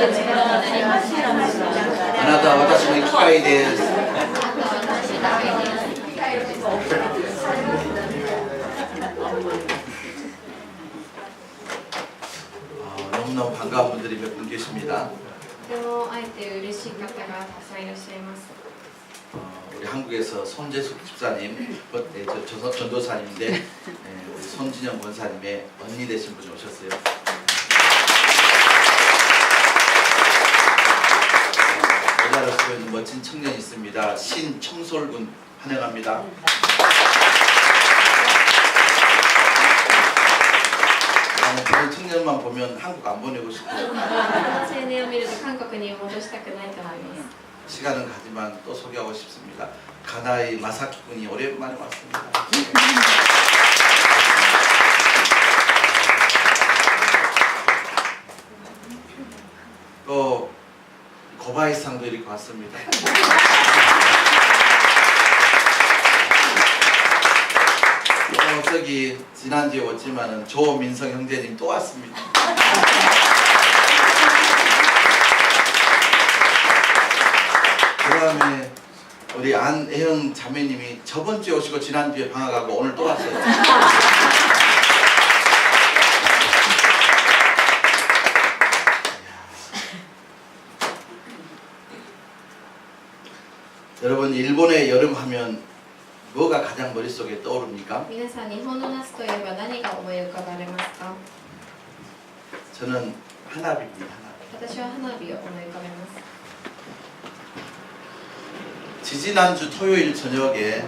あなたは私の機械です。너무너무 반가운 분들이 몇 분 계십니다. とても会えて嬉しい方がたくさんいらっしゃいます。 우리 한국에서 손재숙 집사님, 전도사님인데 우리 손진영 권사님의 언니 되신 분이 오셨어요. 여자로 쓰고 있는 멋진 청년이 있습니다. 신청솔군 환영합니다. 나는 그런 청년만 보면 한국 안 보내고 싶어요. 青年を見ると韓国に戻したくないと思います。 시간은 가지만 또 소개하고 싶습니다. 가나이 마사키 군이 오랜만에 왔습니다. 또 고바이 상도 이렇게 왔습니다. 저기 지난주에 왔지만은 조민성 형제님 또 왔습니다. 그다음에 우리 안혜영 자매님이 저번 주에 오시고 지난주에 방학하고 오늘 또 왔어요. 여러분 일본의 여름 하면 뭐가 가장 머릿속에 떠오릅니까? 皆さん、日本の夏といえば何が思い浮かばれますか？ 저는 하나비입니다. 하나비. 私は花火を思い浮かべます。 지지난주 토요일 저녁에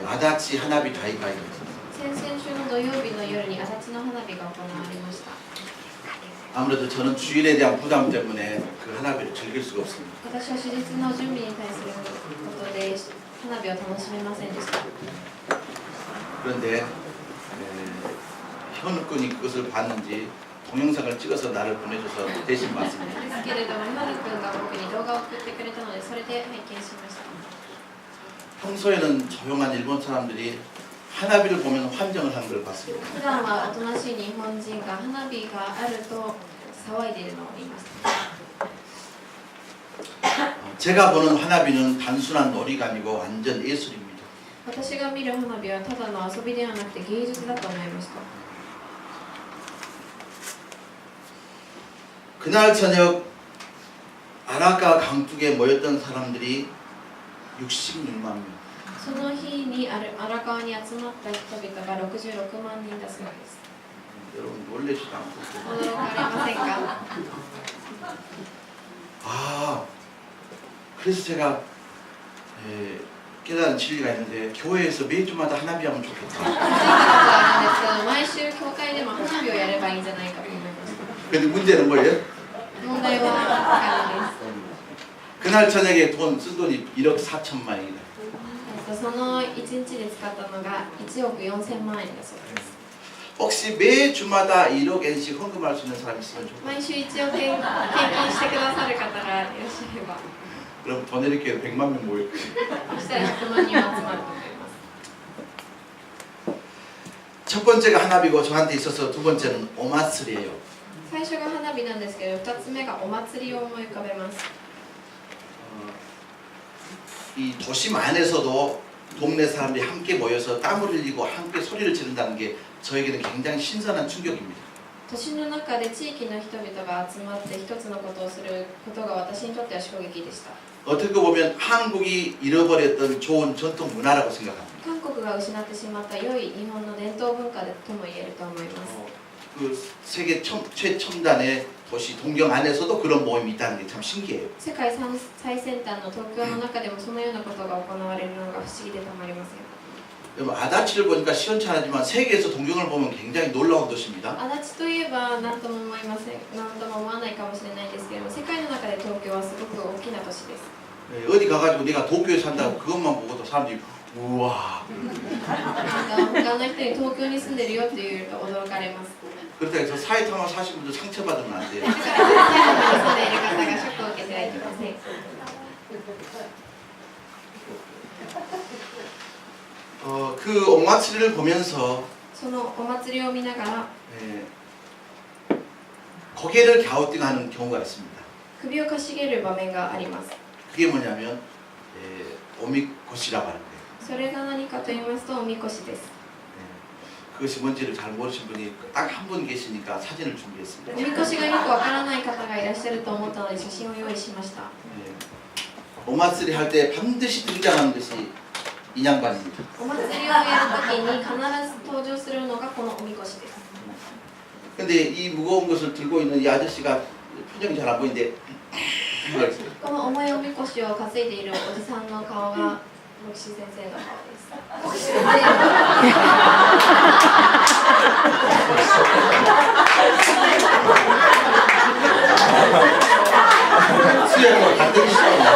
아다치 하나비 다이가 있었어요. 先々週の土曜日の夜に足立の花火が行われました。 아무래도 저는 주일에 대한 부담 때문에 그 하나비를 즐길 수가 없습니다. 私は手術の準備に対することで花火を楽しめませんでした。 그런데 현우군이 그것을 봤는지 동영상을 찍어서 나를 보내줘서 대신 봤습니다. ですけれども、ひまるくんが僕に動画を送ってくれたので、それで拝見しました。 평소에는 조용한 일본 사람들이 하나비를 보면 환정을 하는 걸 봤습니다. 普段はおとなしい日本人が花火があると騒いでいるのを見ました。 제가 보는花火는 단순한 놀이가 아니고 완전 예술입니다. 私が見る花火はただの遊びではなくて芸術だと思いました。 그날 저녁 아라카 강둑에 모였던 사람들이 66만 명. その日に荒川に集まった人々が66万人だそうです。 여러분 놀라지도 않고. 驚かれませんか？ 아, 그래서 제가 깨달은 진리가 있는데 교회에서 매주마다 하나비 하면 좋겠다. 毎週教会でも花火をやればいいんじゃないかと思いました。 근데 문제는 뭐예요? 問題はお金です。 그날 저녁에 쓴 돈이 1억 4천만원이다. その1日で使ったのが1億4000万円だそうです。 혹시 매주마다 1억 엔씩 헌금할 수 있는 사람이 있으면 좋겠다. 毎週1億円献金してくださる方がいらっしゃれば、 그럼 보내리께 100만 명 모일 거예요. そしたら100万人は集まると思います。 첫 번째가 하나비고 저한테 있어서 두 번째는 오마츠리예요. 最初が花火なんですけど、2つ目がお祭りを思い浮かべます。 이 도심 안에서도 동네 사람들이 함께 모여서 땀을 흘리고 함께 소리를 지른다는 게 저에게는 굉장히 신선한 충격입니다. 都心の中で地域の人々が集まって一つのことをすることが私にとっては衝撃でした。 어떻게 보면 한국이 잃어버렸던 좋은 전통 문화라고 생각합니다. 韓国が失ってしまった良い日本の伝統文化とも言えると思います。 그 세계 최첨단의 도시 동경 안에서도 그런 모임이 있다는 게 참 신기해요. 世界最先端の東京の中でもそのようなことが行われるのが不思議でたまりません。 여러분 아다치를 보니까 시원찮지만 세계에서 동경을 보면 굉장히 놀라운 도시입니다. 足立といえば何とも思わないかもしれないですけども、世界の中で東京はすごく大きな都市です。 어디 가가지고 내가 도쿄에 산다고 그것만 보고도 사람들이 우와. 他の人に東京に住んでるよって言うと驚かれます。 그렇다고 해서 사이타마 사신 분들 상처받으면 안 돼요. だから埼玉に住んでいる方がショックを受けてはいけません。 그 오마츠리를 보면서 そのお祭りを見ながら 고개를 갸우뚱하는 경우가 있습니다. 首をかしげる場面があります。 그게 뭐냐면 오미코시라고 하는 거예요. それが何かと言いますとおみこしです。 그것이 뭔지를 잘 모르신 분이 딱 한 분 계시니까 사진을 お 준비했습니다. みこしがよくわからない方がいらっしゃると思ったので写真を用意しました。 오마쓰리 할 때 반드시 등장하는 것이 인양반입니다. お祭りをやるときに必ず登場するのがこのおみこしです。 근데 이 무거운 것을 들고 있는 이 아저씨가 표정이 잘 안 보이는데 この重いおみこしを担いでいるおじさんの顔が牧師先生の顔です。牧師先生 수영을 가뜩이 싫어합니다.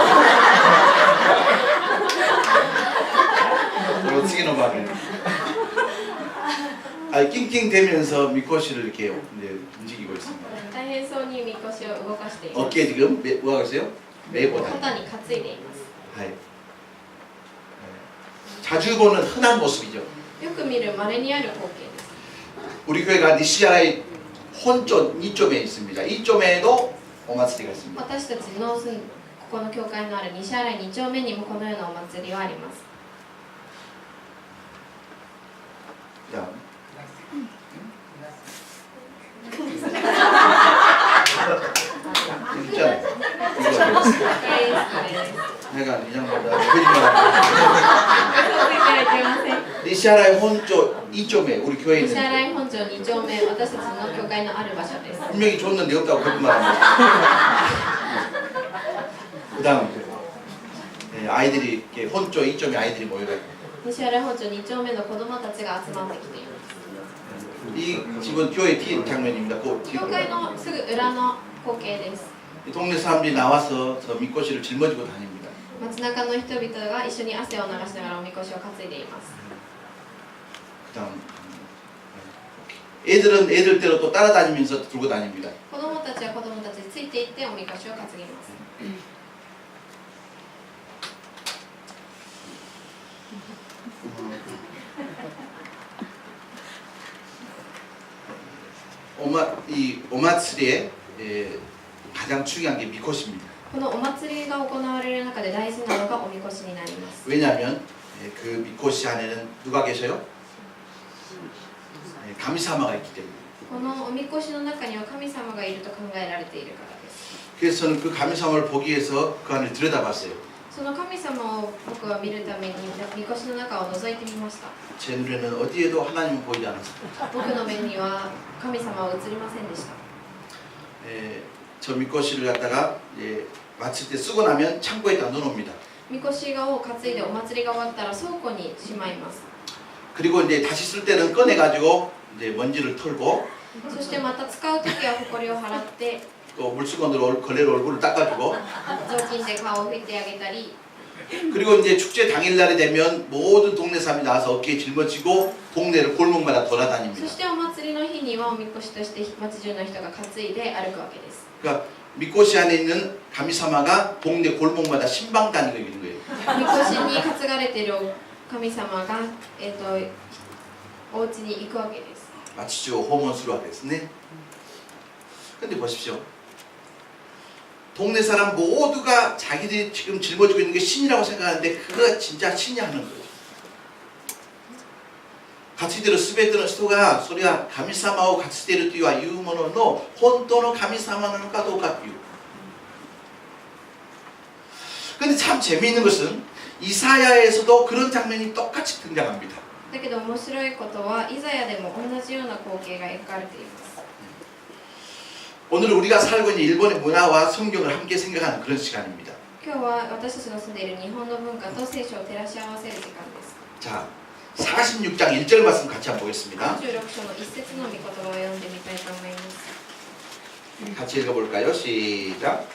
어떻게 넘어가면 낑낑대면서 미코시를 이렇게 움직이고 있습니다. 大変そうにみこしを動かしています。 어깨에 지금 뭐하고 있어요? 메보다. 肩に担いでいます。 자주 보는 흔한 모습이죠. よく見る稀にある光景です。 우리 교회가 니시아라의 혼쪽 이쪽에 있습니다. 이쪽에도 오마츠리가 있습니다. 私たちのここの教会のある西新井2丁目にもこのようなお祭りはあります。 자, 있잖아요. 내가 이장보다 니시아라의 혼쪽 이쪽에 우리 교회 西 있는 新井本町2丁目、私たちの教会のある場所です。 분명히 줬는데 없다고 거짓말합니다. 그다음 아이들이 이렇게 혼쪽 이쪽에 아이들이 모여가지고 西新井本町2丁目の子供たちが集まってきています。 이 집은 교회 뒤 장면입니다. 그 教会のすぐ裏の光景です。 동네 사람들이 나와서 저 미꼬시를 짊어지고 다닙니다. 街中の人々が一緒に汗を流しながらおみこしを担いでいます。 그다음 애들은 애들대로 또 따라다니면서 들고 다닙니다. 子供たちは子供たちについていっておみこしを担ぎます。 이 오마츠리의 가장 중요한 게 미코시입니다. このお祭りが行われる中で大事なのがおみこしになります。 왜냐하면 그 미코시 안에는 누가 계셔요? 가미사마가 있기 때문에. このおみこしの中には神様がいると考えられているからです。 그래서 저는 그 가미사마를 보기 위해서 그 안을 들여다봤어요. その神様を僕は見るためにみこしの中を覗いてみました。 제 눈에는 어디에도 하나님은 보이지 않았습니다. 僕の目には神様は映りませんでした。 저 미코시를 갖다가 마칠 때 쓰고 나면 창고에다 넣어놓습니다. みこしを担いでお祭りが終わったら倉庫にしまいます。 그리고 이제 다시 쓸 때는 꺼내가지고 이제 먼지를 털고 そしてまた使うときは埃を払って 또 물수건으로 걸레로 얼굴을 닦아주고 雑巾で顔を拭いてあげたり 그리고 이제 축제 당일날이 되면 모든 동네 사람이 나와서 어깨에 짊어지고 동네를 골목마다 そ 돌아다닙니다. してお祭りの日にはおみこしとして町中の人が担いで歩くわけです。 그러니까 미코시 안에 있는 가미사마가 동네 골목마다 신방 다니고 있는 거예요. みこしに担がれている神様が、お家に行くわけです。 마치죠 호몬수로가 됐네. 근데 보십시오. 동네 사람 모두가 자기들이 지금 짊어지고 있는 게 신이라고 생각하는데 그거 진짜 신이 하는 거죠. 같이 들어 스베드는 스토가 소리가 가미사마오 같이 들을 띠와 유모노노 혼또노 가미사마는 가 똑같유. 근데 참 재미있는 것은 이사야에서도 그런 장면이 똑같이 등장합니다. だけど面白いことはイザヤでも同じような光景が描かれています。 오늘 우리가 살고 있는 일본의 문화와 성경을 함께 생각하는 그런 시간입니다. 今日は私たちの住んでいる日本の文化と聖書を照らし合わせる時間です。 자, 46장 1절 말씀 같이 한번 보겠습니다. 46章の一節の御言葉を読んでみたいと思います。 같이 읽어볼까요? 시작.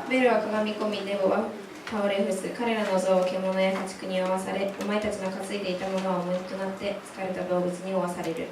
ベルはかがみ込み、ネボは倒れ伏す。彼らの像は獣や家畜に負わされ、お前たちの担いでいたものは無となって疲れた動物に負わされる。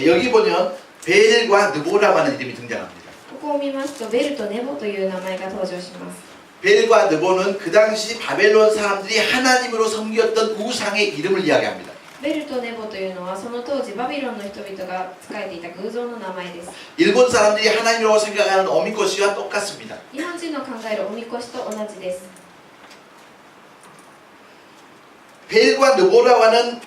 여기 보면 벨과 느보라라는 이름이 등장합니다. ここを見ますと、ベルとネボという名前が登場します。 벨과 느보는 그 당시 바벨론 사람들이 하나님으로 섬겼던 우상의 이름을 이야기합니다. ベルとネボというのはその当時バビロンの人々が仕えていた偶像の名前です。 일본 사람들이 하나님이라고 생각하는 어미코시와 똑같습니다. 日本人の考えるおみこしと同じです。 벨과 느보라고 하는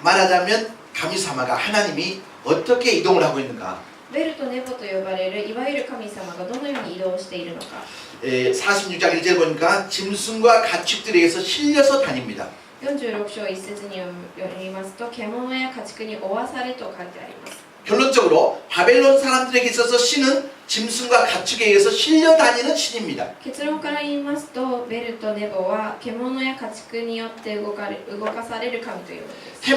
말하자면 가미사마가 하나님이 어떻게 이동을 하고 있는가. ベルとネボと呼ばれるいわゆる神様がどのように移動しているのか。 46장 1절 보니까 짐승과 가축들에게서 실려서 다닙니다. 46章1節によりますと、獣や家畜に負わされと書いてあります。 결론적으로 바벨론 사람들에게 있어서 신은 짐승과 가축에 의해서 실려 다니는 신입니다. 結論から言いますと、ベルとネボは獣や家畜によって動かされる神というのです。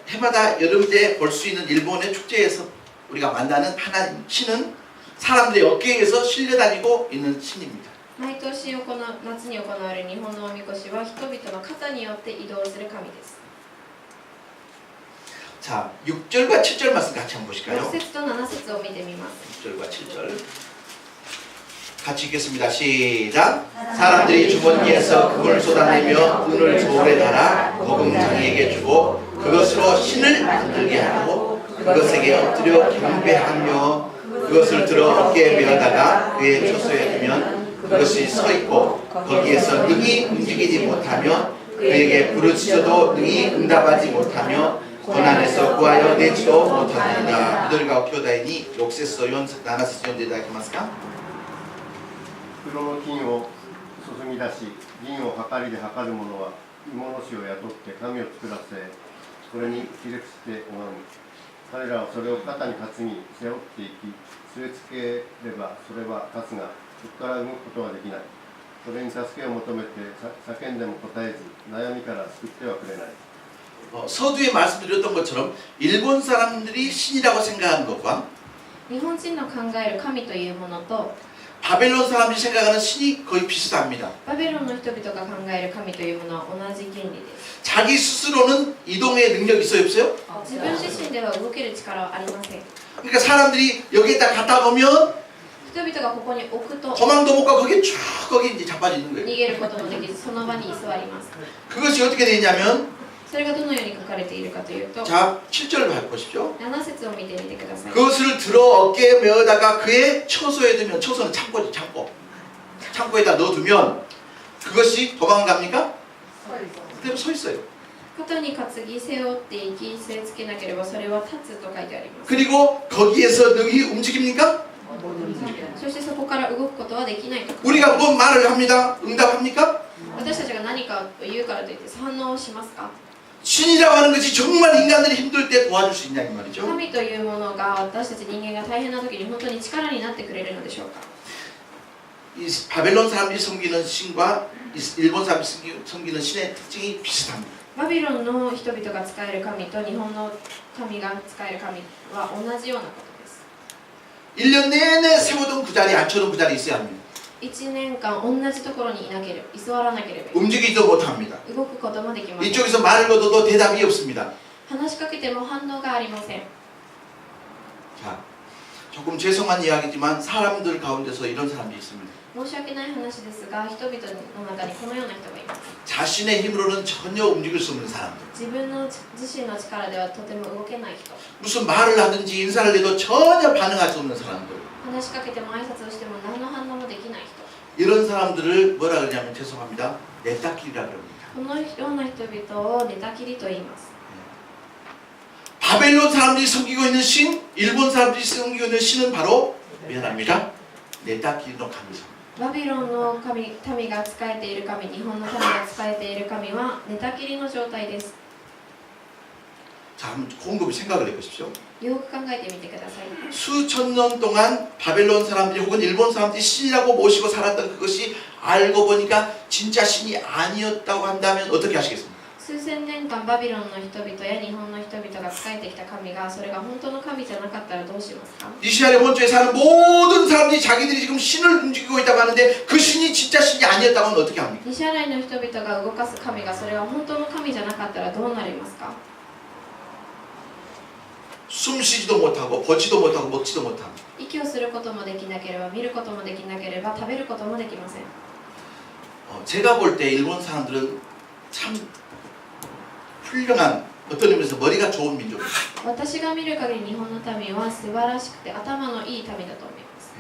해마다 여름 때 볼 수 있는 일본의 축제에서 우리가 만나는 하나님 신은 사람들의 어깨에서 실려 다니고 있는 신입니다. 毎年夏に行われる日本のおみこしは人々の肩によって移動する神です。 자, 6절과 7절 말씀 같이 한번 보실까요? 6節と7節を見てみます。 6절과 7절 같이 읽겠습니다. 시작. 사람들이 주머니에서 금을 쏟아내며 은을 저울에 달아 거금장이에게 주고 그것으로 신을 만들게 하고 그것에게 엎드려 경배하며 그것을 들어 어깨에 메어다가 그의 초소에 두면 그것이 서 있고 거기에서 능히 움직이지 못하며 그에게 부르짖어도 능히 응답하지 못하며 고난에서 구하여 내지도 못하나이다.緑が兄弟に6節と7節読んでいただけますか。袋の金を注ぎ出し、銀をはかりで測る者は鋳物師を雇って紙を作らせ、それにひれ伏して拝む。彼らはそれを肩に担ぎ、背負っていき、据え付ければそれは立つが、そこから動くことはできない。それに助けを求めて叫んでも答えず、悩みから救ってはくれない。 서두에 말씀드렸던 것처럼 일본 사람들이 신이라고 생각하는 것과 日本人の考える神というものと 바벨론 사람들이 생각하는 신이 거의 비슷합니다. バベロンの人々が考える神というものは同じ原理です。 자기 스스로는 이동의 능력이 있어요, 없어요? 自分自身では動ける力はありません。 그러니까 사람들이 여기에다 갖다 놓으면 人々がここに置くと 도망도 못 가고 거기 쭉 거기 이제 자빠져 있는 逃 거예요. げることもできずその場に居座ります。 그것이 어떻게 되어 있냐면 それがどのように書かれているかというと 자, 7절 보십시오. 7節を見てみてください。 그것을 들어 어깨에 메어다가 그의 처소에 두면 처소는 창고지 창고. 창고에다 넣어두면 그것이 도망갑니까? 그대로 서 있어요. 肩に担ぎ背負っていき据え付けなければそれは立つと書いてあります。 그리고 거기에서 능히 움직입니까? そしてそこから動くことはできないと。 우리가 뭐 말을 합니다. 응답합니까? 私たちが何かを言うからといって反応をしますか？ 신이라고 하는 것이 정말 인간들이 힘들 때 도와줄 수 있냐 이 말이죠. 神というものが私たち人間が大変な時に本当に力になってくれるのでしょうか？ 이 바벨론 사람들이 섬기는 신과 일본 사람들이 섬기는 신의 특징이 비슷합니다. バビロンの人々が使える神と日本の神が使える神は同じようなことです。 1년 내내 세우던 그 자리에 앉혀둔 그 자리에 있어야 합니다. 1年間同じところに居座らなければいけない。 움직이지도 못합니다. 動くこともできません。 이쪽에서 말을 걸어도 대답이 없습니다. 話しかけても反応がありません。 자, 조금 죄송한 이야기지만 사람들 가운데서 이런 사람이 있습니다. 申し訳ない話ですが、人々の中にこのような人がいます。 자신의 힘으로는 전혀 움직일 수 없는 사람들. 自身の力ではとても動けない人。 무슨 말을 하든지 인사를 해도 전혀 반응할 수 없는 사람들. 話しかけても挨拶をしても何の反応もできない人。 이런 사람들을 뭐라 그러냐면 죄송합니다. 내따끼리라 그럽니다. このような人々を寝たきりと言います。 바벨론 사람들이 섬기고 있는 신, 일본 사람들이 섬기고 있는 신은 바로 미안합니다. 내따끼리로 감사. バビロンの民が仕えている神、日本の民が仕えている神は寝たきりの状態です。 자, 한번 곰곰이 생각을 해보십시오. よく考えてみてください。 수천 년 동안 바벨론 사람들이 혹은 일본 사람들이 신이라고 모시고 살았던 그것이 알고 보니까 진짜 신이 아니었다고 한다면 어떻게 하시겠습니까? 数千年間バビロンの人々や日本の人々が仕えてきた神がそれが本当の神じゃなかったらどうしますか？ 이스라엘 본토에 사는 모든 사람들이 자기들이 지금 신을 움직이고 있다고 하는데 그 신이 진짜 신이 아니었다고 하면 어떻게 합니까? 西新井の人々が動かす神がそれは本当の神じゃなかったらどうなりますか？ 숨 쉬지도 못하고 보지도 못하고 먹지도 못하고 息をすることもできなければ見ることもできなければ食べることもできません。 제가 볼 때 일본 사람들은 참 훌륭한 어떤 의미에서 머리가 좋은 민족입니다. 私が見る限り日本の民は素晴らしくて頭のいい民だと思います。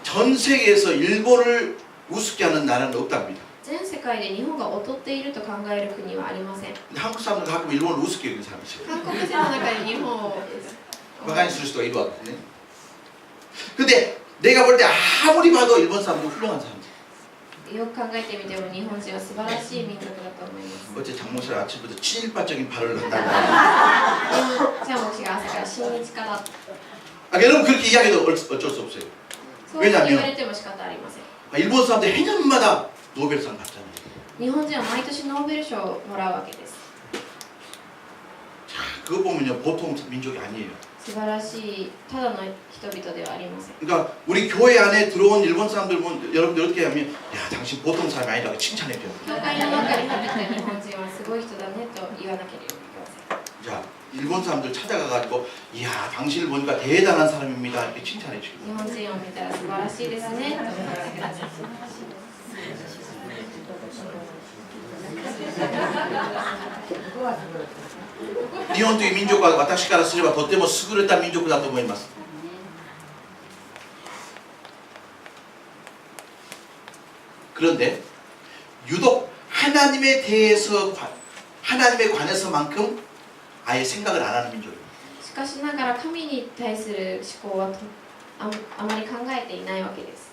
전 세계에서 일본을 우습게 하는 나라는 없답니다. 全世界で日本が劣っていると考える国はありません。 근데 한국 사람들 가끔 일본을 우습게 여기는 사람이 있어요. 韓国人の中に日本を 바가니 쓸 수도 이리 왔거든요. 근데 내가 볼 때 아무리 봐도 일본 사람도 훌륭한 사람들. よく考えてみても日本人は素晴らしい民族だと思います。 어제 장모씨가 아침부터 친일파적인 발언을 한다고. じゃあもちが朝から親日家だ。 여러분 그렇게 이야기해도 어쩔 수 없어요. そう言われても仕方ありません。 일본 사람들 해년마다 노벨상 받잖아요. 日本人は毎年ノーベル賞をもらうわけです。 그거 보면요 보통 민족이 아니에요. 素晴らしいただの人々ではありません。 그러니까 우리 교회 안에 들어온 일본 사람들 보면 여러분들 어떻게 하면 야 당신 보통 사람이 아니라고 칭찬해줘요. 教会の中に入った日本人はすごい人だねと言わなければいけません。 자 일본 사람들 찾아가가지고 이야 당신을 보니까 대단한 사람입니다 이렇게 칭찬해주고. 日本人を見たら素晴らしいですねと言ってください。 日本という民族は私からすればとても優れた民族だと思います。 그런데 유독 하나님에 대해서 하나님에 관해서만큼 아예 생각을 안 하는 민족입니다. しかしながら神に対する思考はあまり考えていないわけです。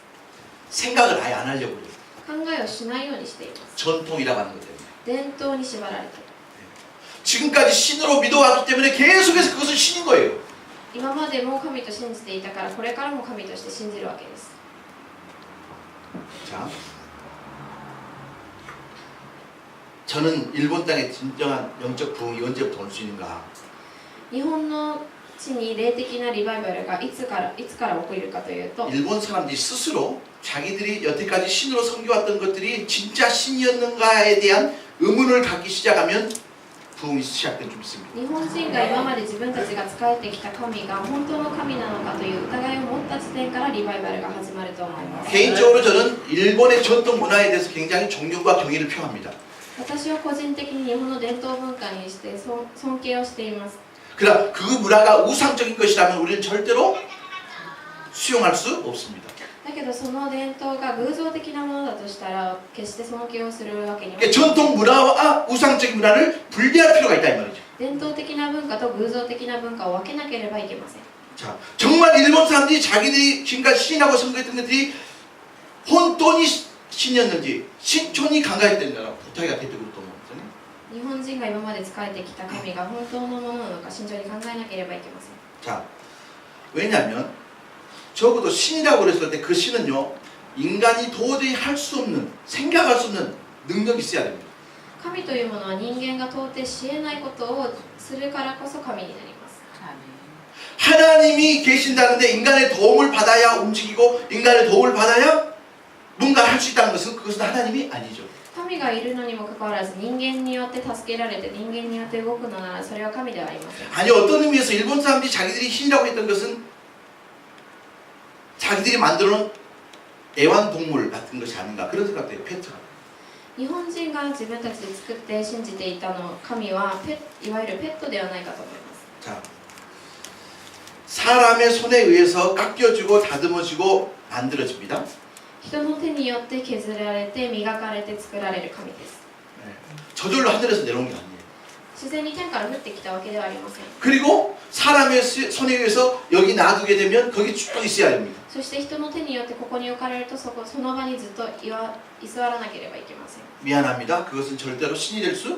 생각을 아예 안 하려고 해요. 考えをしないようにしています。 전통이라고 하는 것 때문에. 伝統に縛られている。 지금까지 신으로 믿어왔기 때문에 계속해서 그것은 신인 거예요. 今までも神と信じていたからこれからも神として信じるわけです。 자, 저는 일본 땅에 진정한 영적 부흥이 언제부터 올 수 있는가? 日本の地に霊的なリバイバルがいつから起こるかというと、 일본 사람들이 스스로 자기들이 여태까지 신으로 섬겨왔던 것들이 진짜 신이었는가에 대한 의문을 갖기 시작하면 부흥이 시작된 좀 있습니다. 日本人が今まで自分たちが仕えてきた神が本当の神なのかという疑いを持った時点からリバイバルが始まると思います。 개인적으로 저는 일본의 전통 문화에 대해서 굉장히 존경과 경의를 표합니다. 私は個人的に日本の伝統文化にして尊敬をしています。 그러나 그 문화가 우상적인 것이라면 우리는 절대로 수용할 수 없습니다. だけどその伝統が偶像的なものだとしたら決して尊敬をするわけには 그러니까 전통 문화와 우상적인 문화를 분리할 필요가 있다 이 말이죠. 伝統的な文化と偶像的な文化を分けなければいけません。 자, 정말 일본 사람들이 자기들이 지금까지 신하고 섬겼던 것들이 혼돈이 신이었는지 신촌이 강가했던가 부탁이가 됐던 것도 없거든요. 日本人が今まで仕えてきた神が本当のものなのか慎重に考えなければいけません。 자, 왜냐하면 적어도 신이라고 그랬을 때 그 신은요 인간이 도저히 할 수 없는 생각할 수 없는 능력이 있어야 됩니다. 神というものは人間が到底し得ないことをするからこそ神になります。 하나님이 계신다는데 인간의 도움을 받아야 움직이고 인간의 도움을 받아야 뭔가 할 수 있다는 것은 그것은 하나님이 아니죠. 神がいるのにもかかわらず人間によって助けられて人間によって動くのならそれは神ではありません。 아니 어떤 의미에서 일본 사람들이 자기들이 신이라고 했던 것은 자기들이 만들어 놓은 애완동물 같은 것이 아닌가 그런 생각도 해요. 페트가. 日本人が自分たちで作って信じていたの神はいわゆるペットではないかと思います。 자, 사람의 손에 의해서 깎여지고 다듬어지고 만들어집니다. 人の手によって削られて磨かれて作られる神です。 저절로 하늘에서 내려온 게 아니에요. 自然に天から降ってきたわけではありません。 그리고 사람의 손에 의해서 여기 놔두게 되면 거기 쭉 있어야 됩니다. そして人の手によってここに置かれるとその場にずっと居座らなければいけません。 미안합니다. 그것은 절대로 신이 될 수.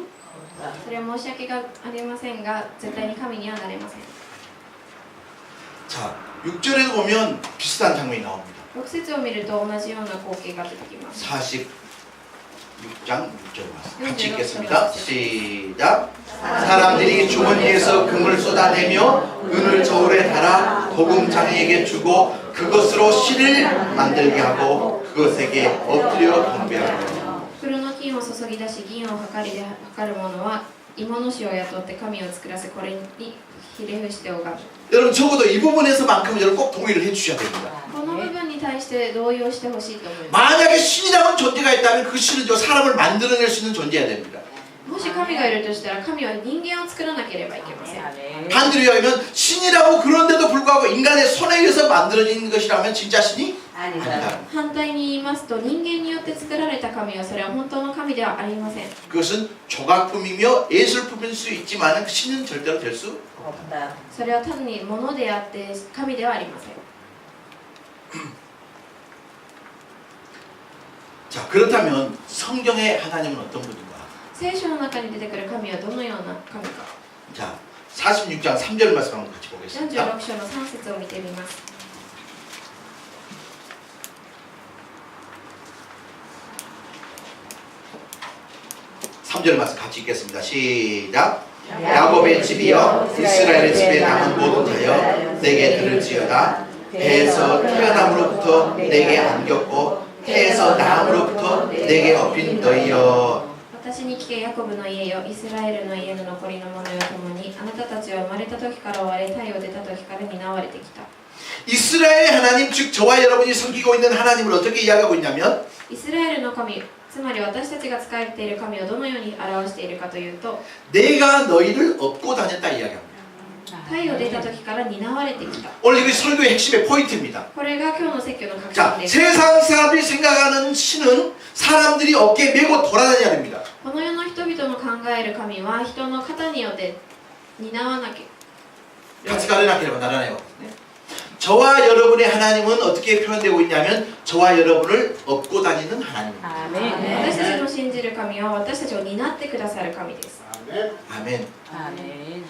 それは申し訳がありませんが絶対に神にはなれません。 자, 6절에도 보면 비슷한 장면이 나옵니다. 6節を見ると同じような光景が出てきます。 46장 6절 같이 읽겠습니다. 시작. 사람들이 주머니에서 금을 쏟아내며 은을 저울에 달아 도금장에게 주고 그것으로 실을 만들게 하고 그것에게 엎드려 경배하고 袋の金を注ぎ出し銀を測りで測る者は芋の師を雇って神を作らせこれにひれ伏して拝む 여러분 적어도 이 부분에서만큼은 여러분 꼭 동의를 해주셔야 됩니다. この部分に対して同意をしてほしいと思います 만약에 신이라는 존재가 있다면 그 신은 저 사람을 만들어낼 수 있는 존재여야 됩니다. もし神がいるとしたら神は人間を作らなければいけません 반대로 이야기하면 신이라고 그런데도 불구하고 인간의 손에 의해서 만들어진 것이라면 진짜 신이 아니다. 反対に言いますと人間によって作られた神はそれは本当の神ではありません 그것은 조각품이며 예술품일 수 있지만 그 신은 절대로 될 수 それは単に物であって神ではありません 자, 그렇다면 성경의 하나님은 어떤 분인가? 聖書の中に出てくる神はどのような神か 자, 46장 3절 말씀 한번 같이 보겠습니다. 46章の3節を見てみます 3절 말씀 같이 읽겠습니다. 시작. 야곱의 집이여 이스라엘의 집에 남은 모든 자여 내게 들을지어다. 배에서 태어남으로부터 내게 안겼고 태에서 나음으로부터 내게 업힌 너희여. 私に聞けヤコブの家よイスラエルの家の残りの者よともにあなたたちは生まれた時から生まれ太陽出た時から担われてきた 이스라엘의 하나님 즉 저와 여러분이 섬기고 있는 하나님을 어떻게 이야기하고 있냐면 イスラエルの神つまり私たちが仕えている神をどのように表しているかというと 내가 너희를 업고 다녔다 이야기합니다. 太陽出た時から担われてきた 오늘 이게 설교의 핵심의 포인트입니다. これが今日の説教の核 자, 心です 세상 사람들이 생각하는 신은 사람들이 어깨에 메고 돌아다녀야 됩니다. この世の人々の考える神は人の肩によって担わなきゃ 같이 가려나기로 나라네요. 저와 여러분의 하나님은 어떻게 표현되고 있냐면 저와 여러분을 업고 다니는 하나님입니다. 私たちの信じる神は私たちを担ってくださる神です 아멘. 아멘.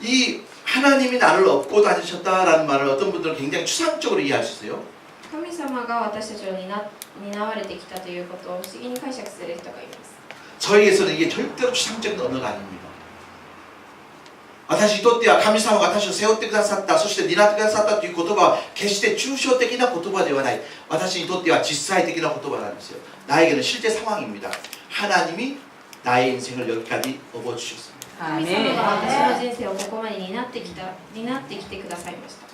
이 하나님이 나를 업고 다니셨다라는 말을 어떤 분들은 굉장히 추상적으로 이해할 수 있어요. 神様が私たちを担われてきたということを不思議に解釈する人がいます 저에게서는 이게 절대로 추상적인 언어가 아닙니다. 私にとっては神様が私を背負ってくださった、そして担ってくださったという言葉は決して抽象的な言葉ではない。私にとっては実際的な言葉なんですよ。나에게는 실제 상황입니다. 하나님이 나의 인생을 여기까지 업어주셨습니다. 神様が私の人生をここまで担ってきてくださいました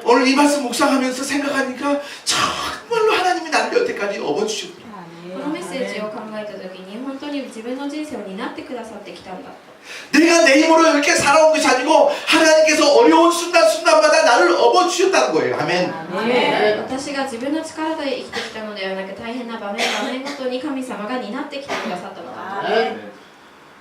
오늘 이 말씀 묵상하면서 생각하니까 정말로 하나님이 나를 여태까지 업어주셨구나. このメッセージを考えた時に本当に自分の人生を担ってくださってきたんだ 내가 내 힘으로 이렇게 살아온 것이 아니고 하나님께서 어려운 순간순간마다 나를 업어주셨다는 거예요. 아멘. 私が自分の力で生きてきたのではなく大変な場面ごとに神様が担ってきてくださったのだ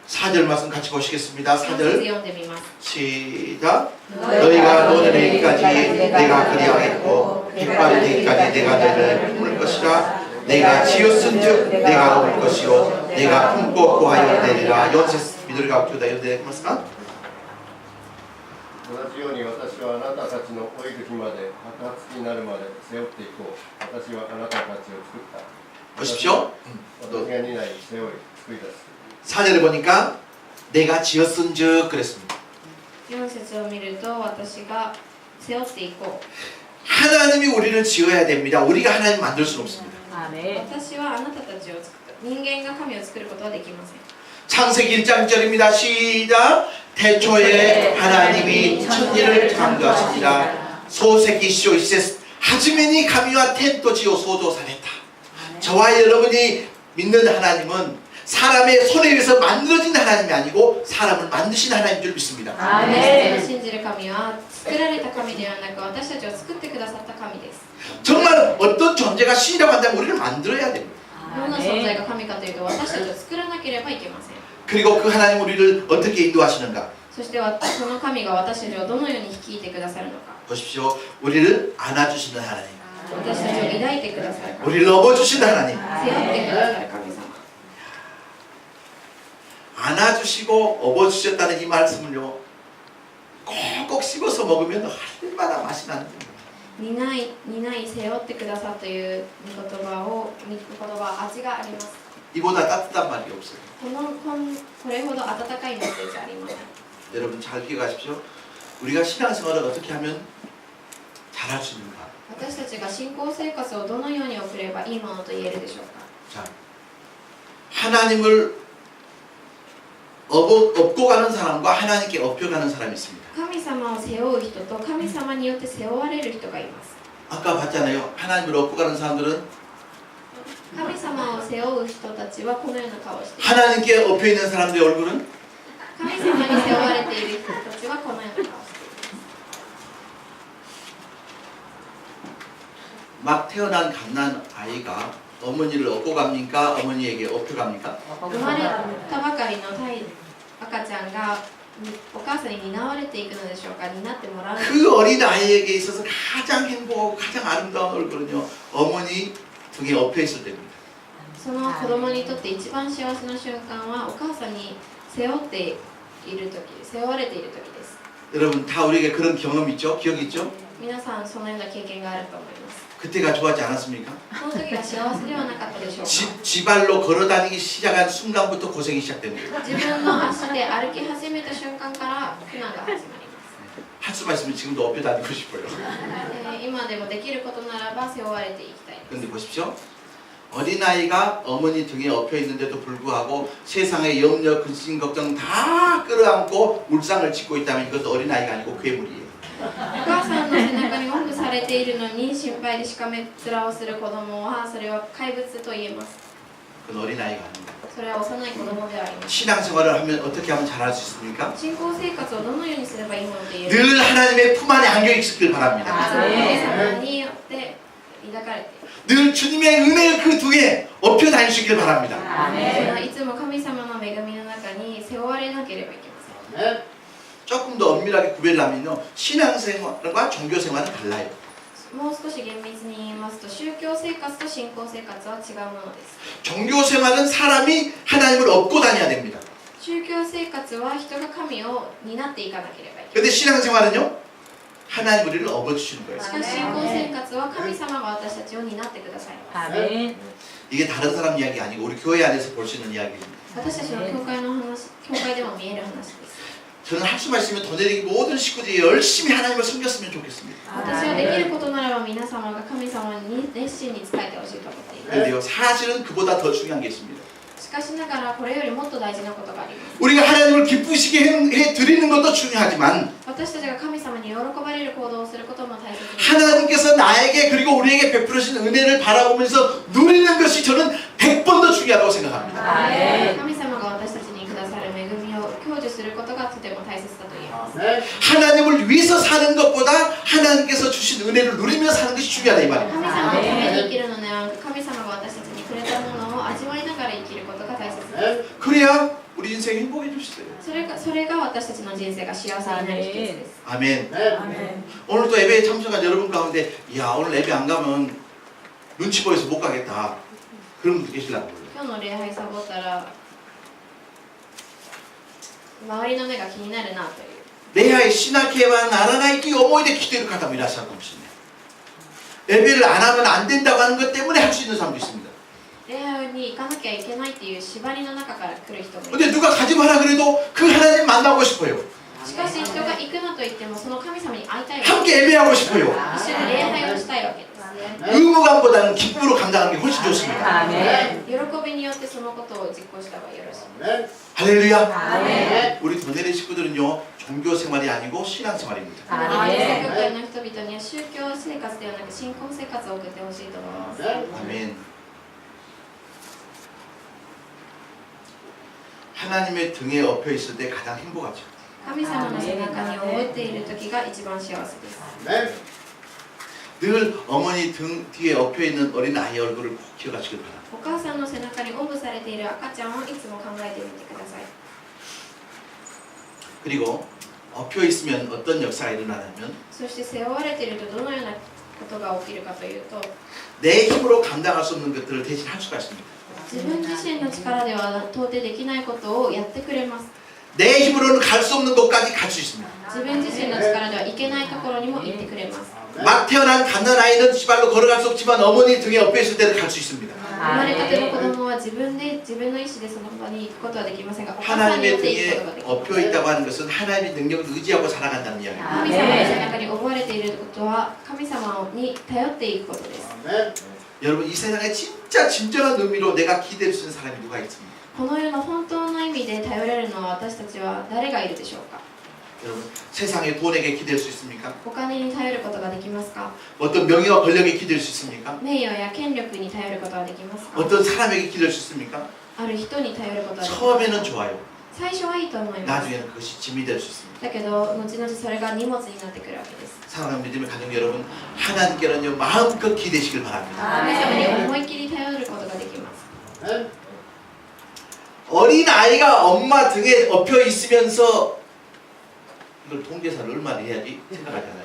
4절 말씀 같이 보시겠습니다. 3節 4절 読んでみます 시작. 너희가 노는 일까지 내가 그리하겠고 깃발이 되기까지 내가 너희를 품을 것이라. 내가 지었은즉 내가 올 것이요 내가 품고 고하여 내리라. 4節緑が兄弟読んでいますか? 同じように私はあなたたちの老いる日まで白髪になるまで背負っていこう。私はあなたたちを作った。 보십시오. 私が担い背負い作り出す。 4절을 보니까 내가 지었은즉 그랬습니다. 4節を見ると私が背負っていこう 하나님이 우리를 지어야 됩니다. 우리가 하나님 만들 수는 없습니다. 아멘. 私はあなたたちを作った人間が神を作ることはできません 창세기 1장 1절입니다. 시작. 태초에 하나님이 천지를 창조하시니라. 소세기 쇼 이세 하즈메니 가미와 텐토 지오 소조 사냈다. 저와 여러분이 믿는 하나님은 사람의 손에 의해서 만들어진 하나님이 아니고 사람을 만드신 하나님인 줄 믿습니다. 私たちの信じる神は作られた神ではなく私たちを作ってくださった神です 정말 어떤 존재가 신이라고 한다면 우리를 만들어야 됩니다. どんな存在が神かというと私たちを作らなければいけません 그리고 그 하나님 우리를 어떻게 인도하시는가? そしてその神が私たちをどのように率いてくださるのか 보십시오. 우리를 안아주시는 하나님, 私たちを抱いてくださる神 우리를 업어주시는 하나님, 背負ってくださる神様 안아주시고 업어주셨다는 이 말씀을요 꼭꼭 씹어서 먹으면 얼마나 맛이 나는지. 担い背負ってくださるという御言葉味があります 이보다 따뜻한 말이 없어요. これほど温かいメッセージありません 여러분 잘 기억하십시오. 우리가 신앙생활을 어떻게 하면 잘할 수 있는가? 私たちが信仰生活をどのように送ればいいものと言えるでしょうか 자, 하나님을 업고 가는 사람과 하나님께 업혀가는 사람이 있습니다. 神様を背負う人と神様によって背負われる人がいます。 아까 봤잖아요. 하나님을 업고 가는 사람들은 神様を背負う人たちはこのような顔をしています。 하나님께 업혀 있는 사람들의 얼굴은 神様に背負われている人たちはこのような顔をしています。 막 태어난 갓난 아이가 어머니를 업고 갑니까? 어머니에게 업혀 갑니까? 生まれたばかりの赤ちゃんがお母さんに担われていくのでしょうか、担ってもらう。 그 어린 아이에게 있어서 가장 행복하고 가장 아름다운 얼굴은요, 어머니 등에 업혀 있을 때입니다. その子供にとって一番幸せな瞬間はお母さんに背負っている時、背負われている時です。 여러분 다 우리에게 그런 경험 있죠? 기억 있죠? 皆さんそのような経験があると思います。 그때가 좋았지 않았습니까? その時が幸せではなかったでしょうか。 지발로 걸어다니기 시작한 순간부터 고생이 시작됩니다. 自分の足で歩き始めた瞬間から苦難が始まります。 할 수만 있으면 지금도 업혀 다니고 싶어요. 今でもできることならば背負われていきたいです。 그런데 보십시오. 어린아이가 어머니 등에 업혀 있는데도 불구하고 세상의 염려, 근심, 걱정 다 끌어안고 물상을 짓고 있다면 이것도 어린아이가 아니고 괴물이에요. お母さんの背中におんぶされているのに心配でしかめ面をする子供はそれは怪物と言えます。 그건 어린아이가 아닙니다. それは幼い子供ではあります。 신앙생활을 하면 어떻게 하면 잘할 수 있습니까? 信仰生活をどのようにすればいいものと言える 늘 하나님의 품 안에 안겨 있길 바랍니다. いつも神様によって抱かれている。 늘 주님의 은혜의 그 등에 업혀 다니시길 바랍니다. いつも神様の恵みの中に背負われなければいけません。 조금 더 엄밀하게 구별하면요, 신앙생활과 종교생활은 달라요. もう少し厳密に言いますと宗教生活と信仰生活は違うものです。 종교생활은 사람이 하나님을 업고 다녀야 됩니다. 宗教生活は人が神を担っていかなければいけない。 근데 신앙생활은요, 하나님 우리를 업어주시는 거예요. しかし信仰生活は神様が私たちを担ってくださいます。 아멘. 이게 다른 사람 이야기 아니고 우리 교회 안에서 볼 수 있는 이야기입니다. 私たちの教会の話、教会でも見える話です。 저는 할 수만 있으면 도내리 모든 식구들이 열심히 하나님을 섬겼으면 좋겠습니다. 私はできることならば皆様が神様に熱心に仕えてほしいと思っています。 그런데요, 사실은 그보다 더 중요한 게 있습니다. しかしながらこれよりもっと大事なことがあります。 우리가 하나님을 기쁘시게 해 드리는 것도 중요하지만 私たちが神様に喜ばれる行動をすることも大切です。 하나님께서 나에게 그리고 우리에게 베풀으신 은혜를 바라보면서 누리는 것이 저는 100번 더 중요하다고 생각합니다. 神様が私たちにくださる恵みを享受することがとても大切だと言えます。 하나님을 위해서 사는 것보다 하나님께서 주신 은혜를 누리며 사는 것이 중요하다 이 말입니다. 神様のために生きるのではなく神様が私たちにくれたものを味わいながら生きることが大切です。 그래야 우리 인생이 행복해 주시대요. それが私たちの人生が幸せになる秘訣です。 아멘. 아멘. 오늘 또 예배에 참석한 여러분 가운데 야 오늘 예배 안 가면 눈치 보여서 못 가겠다 그런 분도 계시려고 몰라요. 今日の礼拝サボったら周りの目が気になるなという。 礼拝しなければならないという思いで来ている方もいらっしゃるかもしれない。 예배를 안 하면 안 된다고 하는 것 때문에 할 수 있는 사람도 있습니다. 礼拝に行かなきゃいけないっていう縛りの中から来る人もい 근데 る。 누가 가지 마라 그래도 그 하나님 만나고 싶어요. しかし人が行くなと言ってもその神様に会いたいわけ。 함께 예배하고 싶어요. 一緒に礼拝をしたいわけです。 의무감보다는 기쁨으로 감당하는 게 훨씬 좋습니다. 아멘. 喜びによってそのことを実行した方がよろしい。 할렐루야. 아멘. 우리 도내리 식구들은요 종교 생활이 아니고 신앙 생활입니다. 教会の人々には宗教生活ではなく信仰生活を送ってほしいと思います。 아멘. 하나님의 등에 엎여 있을 때 가장 행복하죠. 神様の背中に覚えている時が一番幸せです。 늘 어머니 등 뒤에 엎여 있는 어린 아이 얼굴을 꼭 기억하시길 바랍니다. お母さんの背中におんぶされている赤ちゃんをいつも考えてみてください。 그리고 엎여 있으면 어떤 역사가 일어나냐면 そして背負われているとどのようなことが起きるかというと 내 힘으로 감당할 수 없는 것들을 대신 할 수가 있습니다. 自分自身の力では到底できないことをやってくれます。 내 힘으로는 갈 수 없는 곳까지 갈 수 있습니다. 自分自身の力では行けないところにも行ってくれます。 막 태어난 갓난아이는 지발로 걸어갈 수 없지만 어머니 등에 엎여 있을 때는 갈 수 있습니다. 生まれたての子供は自分の意思でその場に行くことはできませんが、お母さんによ 하나님의 って行く 등에 ことができます。 엎여 있다고 하는 것은 하나님의 능력을 의지하고 살아간다는 이야기입니다. 神様の背中に覆われていることは神様に頼っていくことです。 여러분 이 세상에 진짜 진정한 의미로 내가 기댈 수 있는 사람이 누가 있습니까? この世の本当の意味で頼れるのは私たちは誰がいるでしょうか。 여러분 세상의 돈에게 기댈 수 있습니까? お金に頼ることができますか。 어떤 명예와 권력에 기댈 수 있습니까? 名誉や権力に頼ることはできますか。 어떤 사람에게 기댈 수 있습니까? ある人に頼ることはできますか。 처음에는 좋아요. 最初はいいと思います。 나중에는 그것이 짐이 될 수 있습니다. だけど後々それが荷物になってくるわけです。 사랑하는 믿음의 가정 여러분, 하나님께는요 마음껏 기대시길 바랍니다. 神様に思いっきり頼ることができます。 어린 아이가 엄마 등에 엎여 있으면서 이걸 통계사를 얼마나 해야지 생각하잖아요.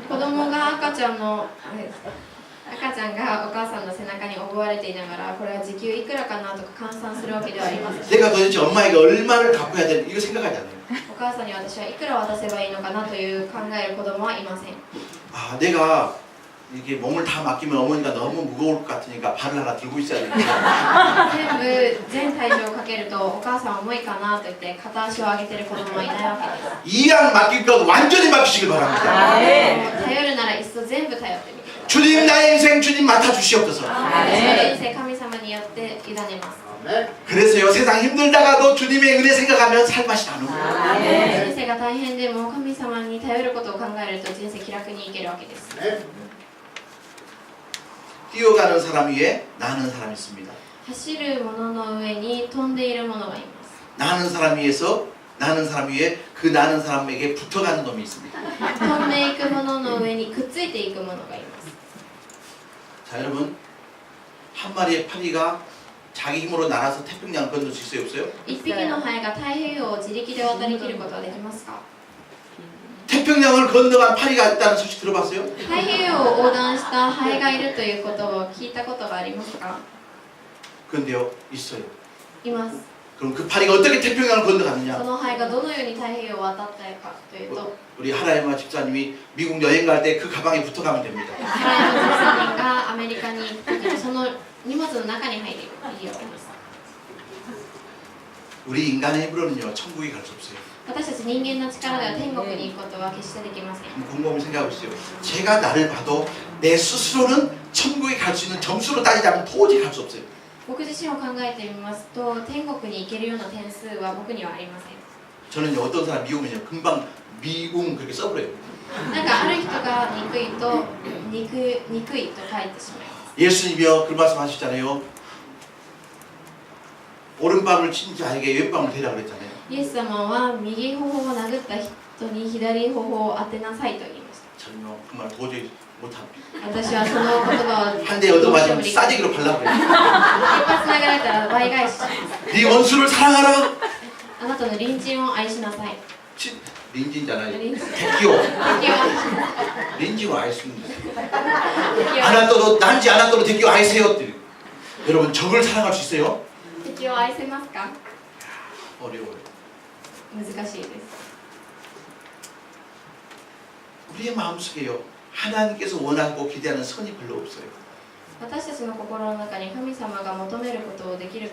子供が赤ちゃんがお母さんの背中に覆われていながらこれは時給いくらかなとか換算するわけではありません。 내가 도대체 엄마에게 얼마를 갚아야 되는 이거 생각하지 않아요. お母さんに私はいくら渡せばいいのかなという考える子供はいません。 아 내가 이게 몸을 다 맡기면 어머니가 너무 무거울 것 같으니까 발을 하나 들고 있어야 되는데 全体重をかけるとお母さんは重いかなと言って片足を上げてる子供はいないわけです。 이왕 맡길 것 완전히 맡기시길 바랍니다. 頼るならいっそ全部頼ってみてください。 주님 나의 인생 주님 맡아주시옵소서. 私の人生神様によって委ねます。 그래서요 세상 힘들다가도 주님의 은혜 생각하면 살맛이 나는구나. 人生が大変でも神様に頼ることを考えると人生気楽にいけるわけです。 뛰어가는 사람 위에 나는 사람이 있습니다. 走る者の上に飛んでいる者がいます。 나는 사람 위에서 나는 사람 위에 그 나는 사람에게 붙어가는 놈이 있습니다. 飛んでいく者の上にくっついていく者がいます。 자 여러분 한 마리의 파리가 자기 힘으로 날아서 태평양 건너칠 수 없어요? 一匹のハエが太平洋を自力で渡りきることはできますか。 태평양을 건너간 파리가 있다는 소식 들어봤어요? 太平洋を横断したハエがいるということを聞いたことがありますか。 그런데요 있어요. います。 그럼 그 파리가 어떻게 태평양을 そ 건너갔느냐? のハエがどのように太平洋を渡ったかというと、 우리 하라이마 집사님이 미국 여행 갈 때 그 가방에 붙어가면 됩니다. ハエの13人がアメリカに行くときにその荷物の中に入るようです。 우리 인간의 힘으로는요 천국에 갈 수 없어요. 私たち人間の力では天国に行くことは決してできません。 곰곰이 생각해보세요. 제가 나를 봐도 내 스스로는 천국에 갈 수 있는 점수로 따지자면 도저히 갈 수 없어요. 僕自身を考えてみますと天国に行けるような点数は僕にはありません。 저는요 어떤 사람 미우면요 금방 미궁 그렇게 써버려요. なんかある人が憎いと憎いと書いてしまいます。 예수님이요 그 말씀하셨잖아요. 오른밤을 친 자에게 왼밤을 대라 그랬잖아요. イエス様は右頬を殴った人に左頬を当てなさいと言いました。 저는요 그 말 도저히 못합니다. 私はその言葉を 한 대 얻어맞으면 싸대기로 발라버려요. 一発殴られたら倍返しします。 네 원수를 사랑하라. あなたの隣人を愛しなさい。 린지잖아요. 隣人 대기요. 敵を 린지로 알 수 있는. 敵を 아나또로 난지 아나또로 대기요 아이세요. 여러분 적을 사랑할 수 있어요? 敵を愛せますか。 어려워요. 難しいです。 우리의 마음속에요 하나님께서 원하고 기대하는 선이 별로 없어요. 私たちの心の中に神様が求めることをできる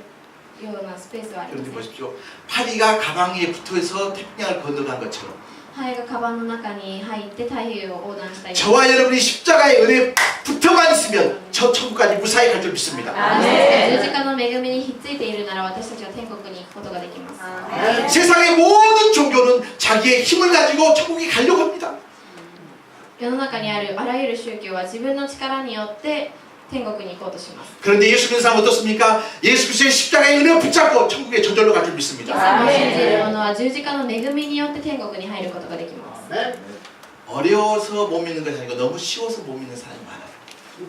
ようなスペースはありま 그런데 せん。 보십시오. 파리가 가방에 붙어서 태평양을 건너간 것처럼 ハエがカバンの中に入って太平洋を横断したい。 저와 여러분이 십자가의 은혜에 붙어만 있으면 저 천국까지 무사히 갈 줄 믿습니다. 十字架の恵みにひっついているなら私たちは天国に行くことができます。 세상의 모든 종교는 자기의 힘을 가지고 천국에 가려고 합니다. 世の中にあるあらゆる宗教は自分の力によって天国に行こうとします。 그런데 예수 믿는 사람 어떻습니까? 예수 그리스도의 십자가의 은혜를 붙잡고 천국에 저절로 갈 줄 イエス 믿습니다. 様を信じる者は十字架の恵みによって天国に入ることができます。 어려워서 못 믿는 것이 아니고 너무 쉬워서 못 믿는 사람이 많아요.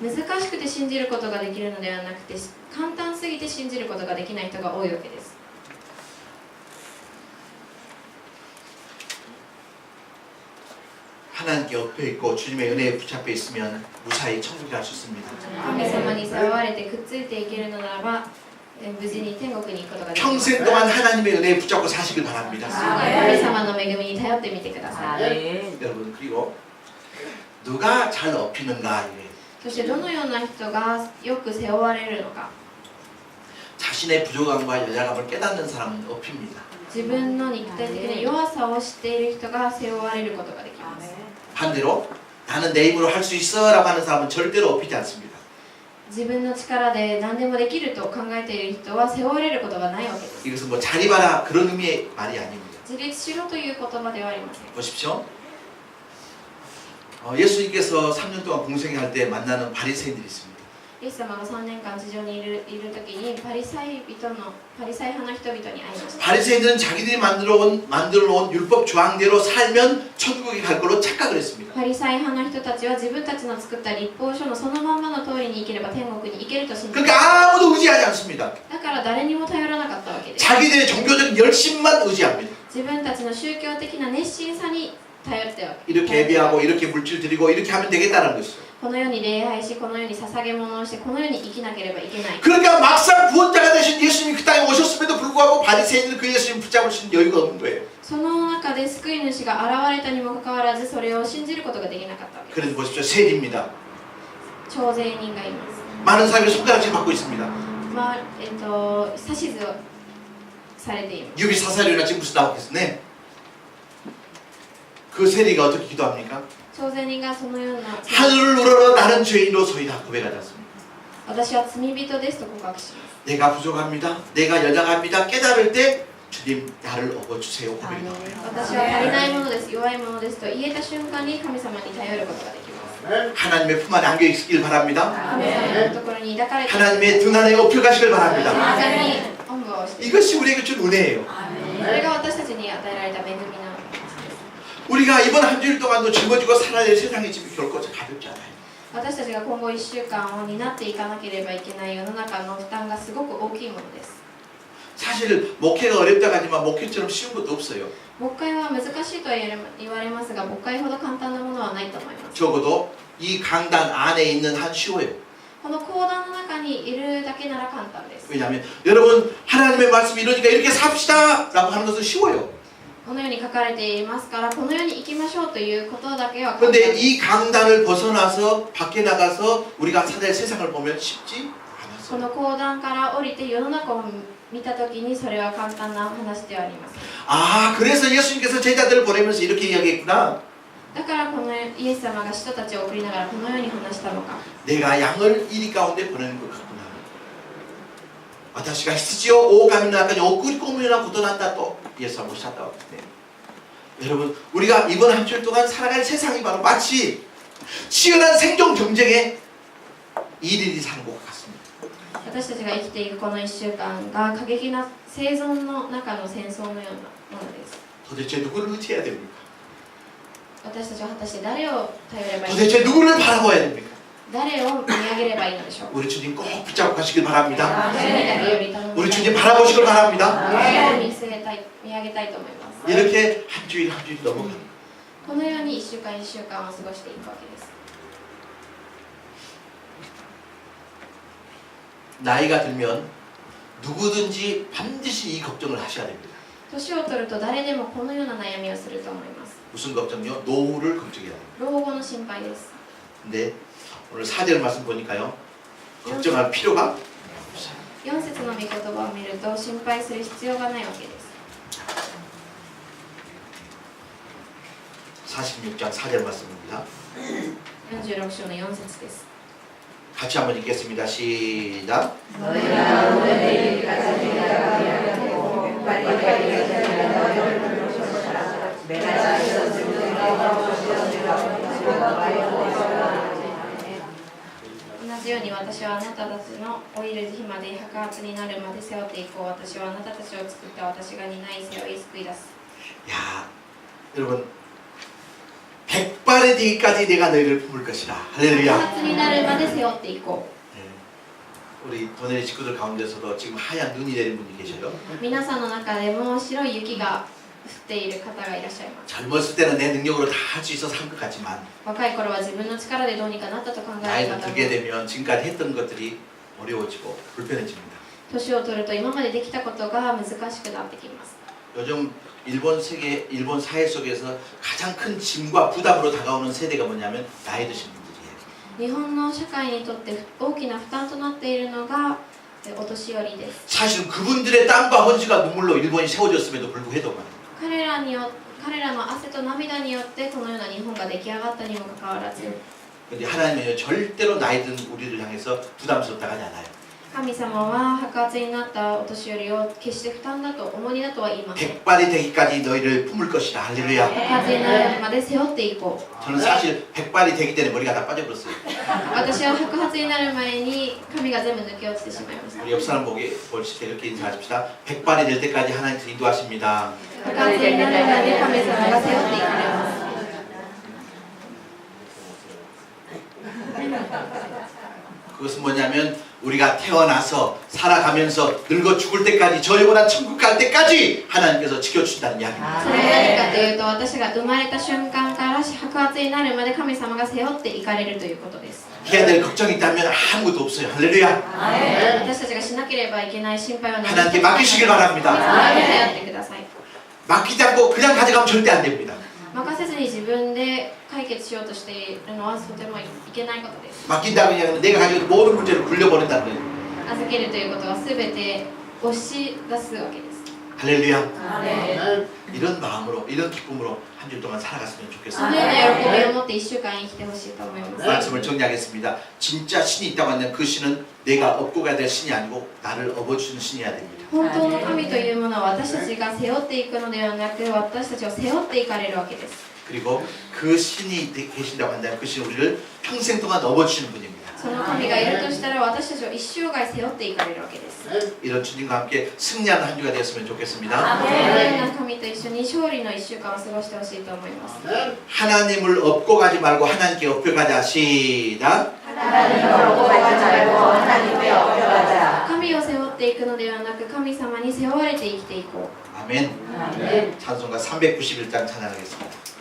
難しくて信じることができるのではなくて簡単すぎて信じることができない人が多いわけです。 하나님께 엎여 있고 주님의 은혜에 붙잡혀 있으면 무사히 천국에 갈 수 있습니다. 神様に背負われてくっついていけるのならば無事に天国に行くことができます。 평생 동안 하나님의 은혜에 붙잡고 사시길 바랍니다. 神様の恵みに頼ってみてください。 여러분 그리고 누가 잘 엎이는가 이래. そしてどのような人がよく背負われるのか。 자신의 부족함과 연약함을 깨닫는 사람은 엎입니다. 自分の肉体的な弱さを知っている人が背負われることができます。 반대로 나는 내 힘으로 할 수 있어 라고 하는 사람은 절대로 엎이지 않습니다. 自分の力で何でもできると考えている人は背負われることがないわけです。 이것은 뭐 자리 봐라 그런 의미의 말이 아닙니다. 自立しろという言葉ではありません。 보십시오. 예수님께서 3년 동안 공생애할 때 만나는 바리새인들이 있습니다. イエス様が3年間地上にいる時にパリサイ派の人々に会いました。 바리새인들은 자기들이 만들어 놓은 율법 조항대로 살면 천국에 갈 걸로 착각을 했습니다. パリサイ派の人たちは自分たちの作った立法書のそのまんまの通りに生きれば天国に行けると信じていま 그러니까 아무도 의지하지 않습니다. す。だから誰にも頼らなかったわけです。 자기들의 종교적인 열심만 의지합니다. 自分たちの宗教的な熱心さに頼ってわけ。 이렇게 예배하고 이렇게 물질 드리고 이렇게 하면 되겠다는 것이죠. このように礼拝し、このように捧げ物をして、このように生きなければいけない。 그러니까 막상 구원자가 되신 예수님이 그 땅에 오셨음에도 불구하고 바리새인들은 그 예수님 붙잡을 수 있는 여유가 없는 거예요. その中で救い主が現れたにもかかわらず、それを信じることができなかったわけです。 그래도 보십시오. 세리입니다. 徴税人がいます。 많은 사람이 손가락질 받고 있습니다. 指図をされています。 유비 사사리나 지금 무슨 나오겠네. 그 세리가 어떻게 기도합니까? 徴税人がそのような 하늘을 우러러 나는 죄인으로소이다 고백하지 않습니까? 私は罪人ですと告白します。 내가 부족합니다. 내가 연약합니다. 깨달을 때 주님 나를 업어주세요 고백이 나와요. 私は足りないものです、弱いものですと言えた瞬間に神様に頼ることができます。 하나님의 품 안에 안겨 있길 바랍니다. 神様のところに抱かれて 하나님의 등 안에 업혀 가시길 바랍니다. 中におんぶをして、 이것이 우리에게 준 은혜예요. それが私たちに与えられた恵みなのです。 우리가 이번 한 주일 동안도 짊어지고 살아야 될 세상의 짐이 결코 가볍지 않아요. 私たちが今後1週間を担っていかなければいけない世の中の負担がすごく大きいものです。 사실 목회가 어렵다고 하지만 목회처럼 쉬운 것도 없어요. 牧会は難しいとは言われますが、牧会ほど簡単なものはないと思います。 적어도 이 강단 안에 있는 한 쉬워요. この講談の中にいるだけなら簡単です。 왜냐하면 여러분 하나님의 말씀이 이러니까 이렇게 삽시다 라고 하는 것은 쉬워요. このように書かれていますから、このように生きましょうということだけは簡単 그런데 です。 이 강단을 벗어나서 밖에 나가서 우리가 살아야 할 세상을 보면 쉽지 こ 않았어요. の講談から降りて世の中を見たときにそれは簡単な話ではありません。 아, 그래서 예수님께서 제자들을 보내면서 이렇게 이야기했구나. だからこのイエス様が人たちを送りながらこのように話したのか。 내가 양을 이리 가운데 보내는 것 같구나. 私が羊を狼の中に送り込むようなことなんだと예수님은おっしゃったわけですね. 여러분, 우리가 이번 한 주일 동안 살아갈 세상이 바로 마치 치열한 생존 경쟁에 일일이 사는 것 같습니다. 私たちが生きていくこの1週間が過激な生存の中の戦争のようなものです。 도대체 누구를 의지해야 됩니까? 私たちは果たして誰を頼ればいいのか、 도대체 누구를 바라봐야 됩니까? 誰を見上げればいいのでしょうか。 우리 주님 꼭 붙잡고 가시길 바랍니다. 主にだけより頼み 우리 たい。 주님 바라보시길 바랍니다. 主を見据えたい、見上げたいと思います。 이렇게 한 주일 한 주일 넘어갑니다. このように1週間1週間を過ごしていくわけです。 나이가 들면 누구든지 반드시 이 걱정을 하셔야 됩니다. 年を取ると誰でもこのような悩みをすると思います。 무슨 걱정요? 노후를 걱정해야 됩니다. 老後の心配です。 근데 오늘 4절 말씀 보니까요. 걱정할 필요가 없어요. 4節の御言葉を見ると心配する必要がないわけです。 46장 4절 말씀입니다. 46章の4節です。 같이 한번 읽겠습니다. 시작. 너희가 오늘 내일 가정이라고 빨리 同じように私はあなたたちの老いる日まで白髪になるまで背負っていこう。私はあなたたちを作った私が担い背負い救い出す。 야, 여러분 백발의 뒤까지 내가 너희를 품을 것이다. 白 할렐루야. 髪になるまで背負っていこ 우리 도내리 식구들 가운데서도 지금 하얀 눈이 내린 분이 계셔요. う。皆さんの中でも白い雪が降っている方がいらっしゃいます。 젊었을 때는 내 능력으로 다 할 수 있어서 한 것 같지만 若い頃は自分の力でどうにかなったと考える 나이를 方も 들게 되면 지금까지 했던 것들이 어려워지고 불편해집니다. 年を取ると今までできたことが難しくなってきます。 요즘 일본 사회 속에서 가장 큰 짐과 부담으로 다가오는 세대가 뭐냐면 나이 드신 분들이에요. 日本の社会にとって大きな負担となっているのがお年寄りです。 사실은 그분들의 땀과 헌신과 눈물로 일본이 세워졌음에도 불구해도 말이에요. 彼らの汗と涙によってこのような日本が出来上がったにもかかわらず、 근데 하나님은 절대로 나이 든 우리를 향해서 부담스럽다 하지 않아요. 神様は白髪になったお年寄りを決して負担だと重荷だとは言いません。 백발이 되기까지 너희를 품을 것이라. 할렐루야. 白髪になるまで背負っていこう。 저는 사실 백발이 되기 전에 머리가 다 빠져버렸어요. 私は白髪になる前に髪が全部抜け落ちてしまいました。 우리 옆 사람 보기 볼수 때 이렇게 인사하십시다. 백발이 될 때까지 하나님께서 인도하십니다. 白髪になるまで神様が背負っていかれます。 그것은 뭐냐면 우리가 태어나서 살아가면서 늙어 죽을 때까지 저 영원한 천국 갈 때까지 하나님께서 지켜주신다는 이야기입니다. それは何かというと、私が生まれた瞬間から白髪になるまで神様が背負っていかれるということです。 해야 될 걱정이 있다면 아무것도 없어요. 할렐루야. 私たちがしなければいけない心配は何 하나님께 も 맡기시길 神 바랍니다. 様に頼ってください。 맡기지 않고 그냥 가져가면 절대 안 됩니다. 任せずに自分で解決しようとしているのはとてもいけないことです。 맡긴다고 하면 내가 가지고 있는 모든 문제를 굴려버린다는 거예요. 預けるということは全て押し出すわけです。 할렐루야. 이런 마음으로 이런 기쁨으로 한 주 동안 살아갔으면 その 좋겠습니다. ような喜びを持って1週間生きてほしいと思います。 말씀을 정리하겠습니다. 진짜 신이 있다고 하면 그 신은 내가 업고 가야 될 신이 아니고 나를 업어주는 신이어야 됩니다. 本当の神というものは私たちが背負っていくのではなく、私たちを背負っていかれるわけです。 그리고 그 신이 계신다고 한다면 그 신은 우리를 평생 동안 업어주시는 분입니다. その神がいるとしたら私たちを一生涯背負っていかれるわけです。 이런 주님과 함께 승리하는 한 주가 되었으면 좋겠습니다. そのような神と一緒に勝利の1週間を過ごしてほしいと思います。 하나님을 업고 가지 말고 하나님께 업혀가자. 시작. 하나님을 업고 가지 말고 하나님께 업혀가자. 神を背負っていくのではなく、神様に背負われて生きていこう。 아멘. 아멘. 찬송가 391장 찬양하겠습니다.